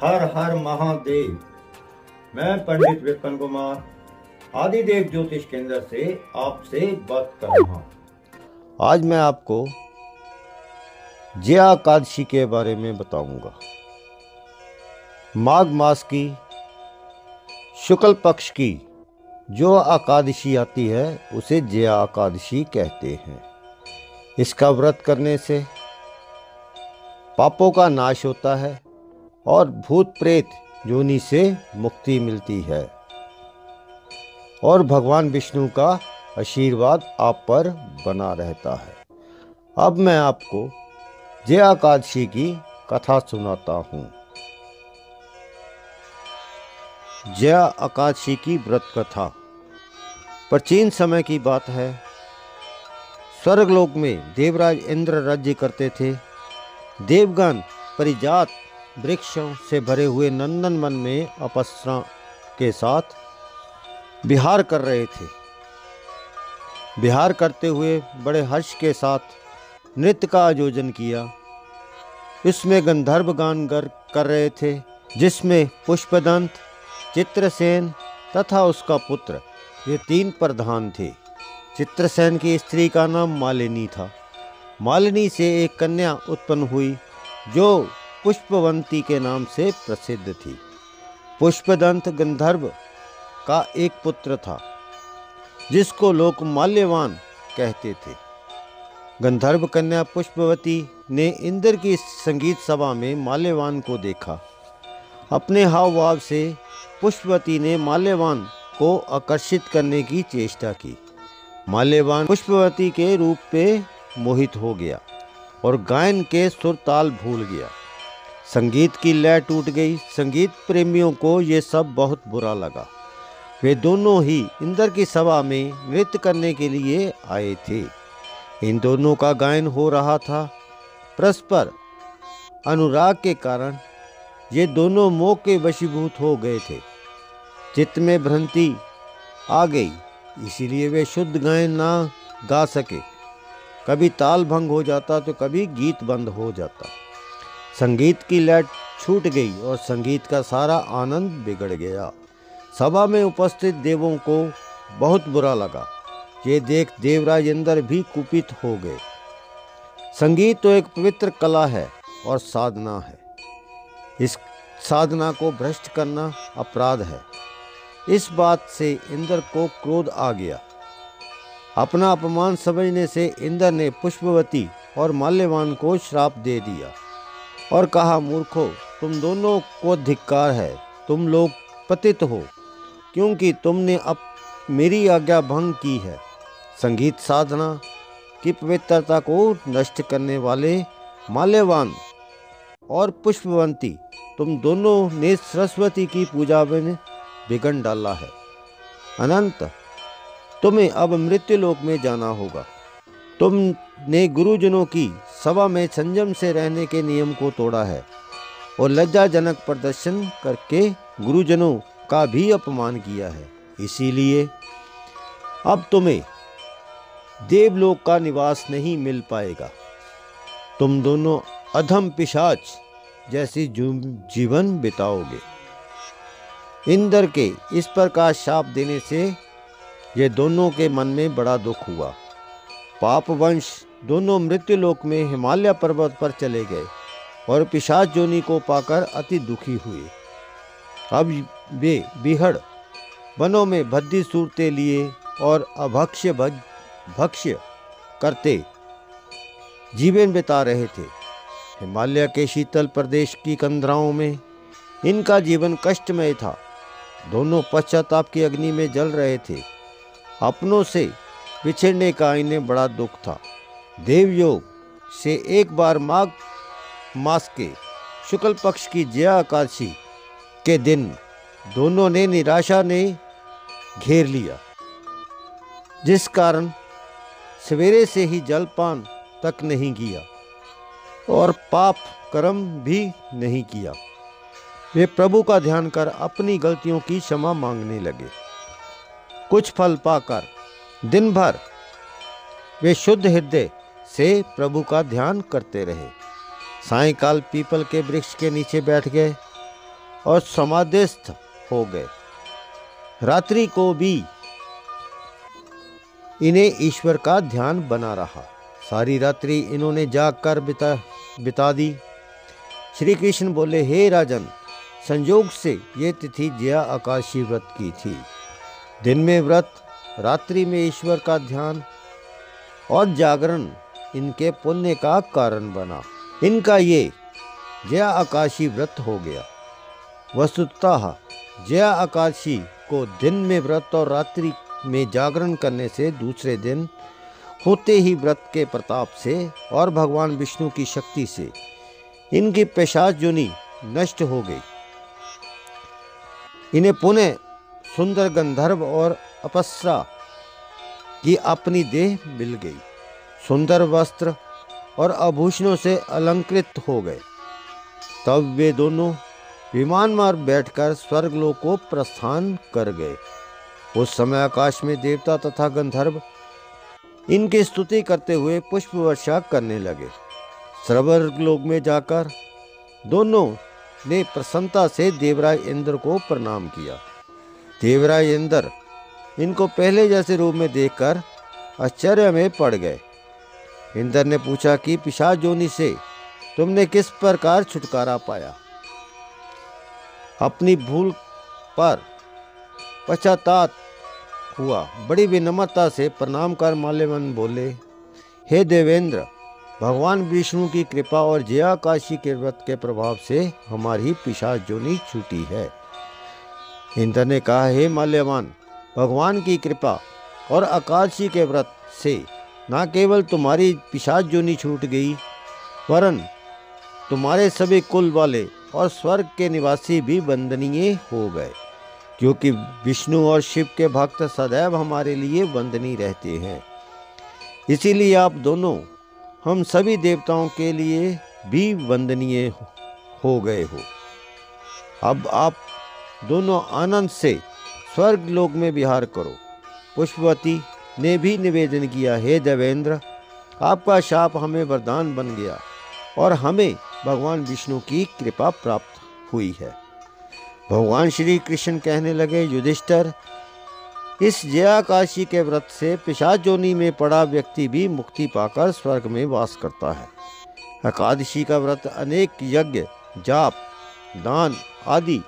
हर हर महादेव। मैं पंडित विपिन कुमार आदिदेव ज्योतिष केंद्र से आपसे बात कर रहा हूँ। आज मैं आपको जया एकादशी के बारे में बताऊंगा। माघ मास की शुक्ल पक्ष की जो एकादशी आती है उसे जया एकादशी कहते हैं। इसका व्रत करने से पापों का नाश होता है और भूत प्रेत योनि से मुक्ति मिलती है और भगवान विष्णु का आशीर्वाद आप पर बना रहता है। अब मैं आपको जया एकादशी की कथा सुनाता हूँ। जया एकादशी की व्रत कथा प्राचीन समय की बात है। स्वर्गलोक में देवराज इंद्र राज्य करते थे। देवगण परिजात वृक्षों से भरे हुए नंदन वन में अप्सरा के साथ विहार कर रहे थे। विहार करते हुए बड़े हर्ष के साथ नृत्य का आयोजन किया। इसमें गंधर्व गान कर रहे थे, जिसमें पुष्पदंत, चित्रसेन तथा उसका पुत्र ये तीन प्रधान थे। चित्रसेन की स्त्री का नाम मालिनी था। मालिनी से एक कन्या उत्पन्न हुई जो पुष्पवंती के नाम से प्रसिद्ध थी। पुष्पदंत गंधर्व का एक पुत्र था जिसको लोग माल्यवान कहते थे। गंधर्व कन्या पुष्पवती ने इंद्र की संगीत सभा में माल्यवान को देखा। अपने हाव भाव से पुष्पवती ने माल्यवान को आकर्षित करने की चेष्टा की। माल्यवान पुष्पवती के रूप पे मोहित हो गया और गायन के सुर ताल भूल गया। संगीत की लय टूट गई। संगीत प्रेमियों को ये सब बहुत बुरा लगा। वे दोनों ही इंद्र की सभा में नृत्य करने के लिए आए थे। इन दोनों का गायन हो रहा था। परस्पर अनुराग के कारण ये दोनों मोह के वशीभूत हो गए थे। चित्त में भ्रांति आ गई, इसीलिए वे शुद्ध गायन ना गा सके। कभी ताल भंग हो जाता तो कभी गीत बंद हो जाता। संगीत की लय छूट गई और संगीत का सारा आनंद बिगड़ गया। सभा में उपस्थित देवों को बहुत बुरा लगा। ये देख देवराज इंद्र भी कुपित हो गए। संगीत तो एक पवित्र कला है और साधना है। इस साधना को भ्रष्ट करना अपराध है। इस बात से इंद्र को क्रोध आ गया। अपना अपमान समझने से इंद्र ने पुष्पवती और माल्यवान को श्राप दे दिया और कहा, मूर्खों, तुम दोनों को धिक्कार है। तुम लोग पतित हो क्योंकि तुमने अब मेरी आज्ञा भंग की है। संगीत साधना की पवित्रता को नष्ट करने वाले माल्यवान और पुष्पवंती, तुम दोनों ने सरस्वती की पूजा में विघ्न डाला है। अनंत तुम्हें अब मृत्यु लोक में जाना होगा। तुमने गुरुजनों की सभा में संयम से रहने के नियम को तोड़ा है और लज्जाजनक प्रदर्शन करके गुरुजनों का भी अपमान किया है। इसीलिए अब तुम्हें देवलोक का निवास नहीं मिल पाएगा। तुम दोनों अधम पिशाच जैसी जीवन बिताओगे। इंद्र के इस प्रकार शाप देने से ये दोनों के मन में बड़ा दुख हुआ। पाप वंश दोनों मृत्यु लोक में हिमालय पर्वत पर चले गए और पिशाच योनि को पाकर अति दुखी हुए। अब वे बिहड़ वनों में भद्दी सूरतें लिए और भक्ष्य करते जीवन बिता रहे थे। हिमालय के शीतल प्रदेश की कंदराओं में इनका जीवन कष्टमय था। दोनों पश्चाताप की अग्नि में जल रहे थे। अपनों से बिछड़ने का इन्हें बड़ा दुख था। देवयोग से एक बार माघ मास के शुक्ल पक्ष की जया एकादशी के दिन दोनों ने निराशा ने घेर लिया, जिस कारण सवेरे से ही जलपान तक नहीं किया और पाप कर्म भी नहीं किया। वे प्रभु का ध्यान कर अपनी गलतियों की क्षमा मांगने लगे। कुछ फल पाकर दिन भर वे शुद्ध हृदय से प्रभु का ध्यान करते रहे। सायंकाल पीपल के वृक्ष के नीचे बैठ गए और समाधिस्थ हो गए। रात्रि को भी इन्हें ईश्वर का ध्यान बना रहा। सारी रात्रि इन्होंने जागकर बिता दी। श्री कृष्ण बोले, हे राजन, संयोग से ये तिथि जया आकाशी व्रत की थी। दिन में व्रत, रात्रि में ईश्वर का ध्यान और जागरण इनके पुण्य का कारण बना। इनका ये जया आकाशी व्रत हो गया। वस्तुतः जया आकाशी को दिन में व्रत और रात्रि में जागरण करने से दूसरे दिन होते ही व्रत के प्रताप से और भगवान विष्णु की शक्ति से इनकी पिशाच योनि नष्ट हो गई। इन्हें पुनः सुंदर गंधर्व और अप्सरा की अपनी देह मिल गई। सुंदर वस्त्र और आभूषणों से अलंकृत हो गए। तब वे दोनों विमान में बैठकर स्वर्गलोक को प्रस्थान कर गए। उस समय आकाश में देवता तथा गंधर्व इनकी स्तुति करते हुए पुष्प वर्षा करने लगे। स्वर्गलोक में जाकर दोनों ने प्रसन्नता से देवराज इंद्र को प्रणाम किया। देवराज इंद्र इनको पहले जैसे रूप में देखकर आश्चर्य में पड़ गए। इंद्र ने पूछा कि पिशाच योनि से तुमने किस प्रकार छुटकारा पाया? अपनी भूल पर पश्चाताप हुआ। बड़ी विनम्रता से प्रणाम कर माल्यवन बोले, हे देवेंद्र, भगवान विष्णु की कृपा और जया काशी के व्रत के प्रभाव से हमारी पिशाच योनि छूटी है। इंद्र ने कहा, हे माल्यवान, भगवान की कृपा और आकाशी के व्रत से न केवल तुम्हारी पिशाच योनि छूट गई, वरन तुम्हारे सभी कुल वाले और स्वर्ग के निवासी भी वंदनीय हो गए, क्योंकि विष्णु और शिव के भक्त सदैव हमारे लिए वंदनीय रहते हैं। इसीलिए आप दोनों हम सभी देवताओं के लिए भी वंदनीय हो गए हो। अब आप दोनों आनंद से स्वर्ग लोक में विहार करो। पुष्पवती ने भी निवेदन किया, हे देवेंद्र, आपका शाप हमें वरदान बन गया और हमें भगवान विष्णु की कृपा प्राप्त हुई है। भगवान श्री कृष्ण कहने लगे, युधिष्ठिर, इस जया काशी के व्रत से पिशाच योनि में पड़ा व्यक्ति भी मुक्ति पाकर स्वर्ग में वास करता है। एकादशी का व्रत अनेक यज्ञ, जाप, दान आदि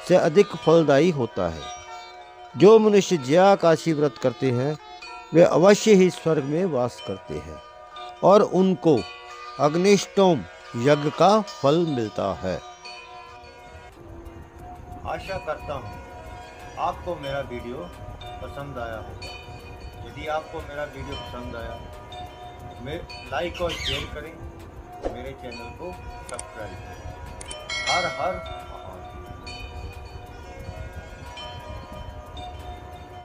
से अधिक फलदायी होता है। जो मनुष्य जया काशी व्रत करते हैं वे अवश्य ही स्वर्ग में वास करते हैं और उनको अग्निष्टोम यज्ञ का फल मिलता है। आशा करता हूँ आपको मेरा वीडियो पसंद आया होगा। यदि आपको मेरा वीडियो पसंद आया, लाइक और शेयर करें, मेरे चैनल को सब्सक्राइब करें। हर हर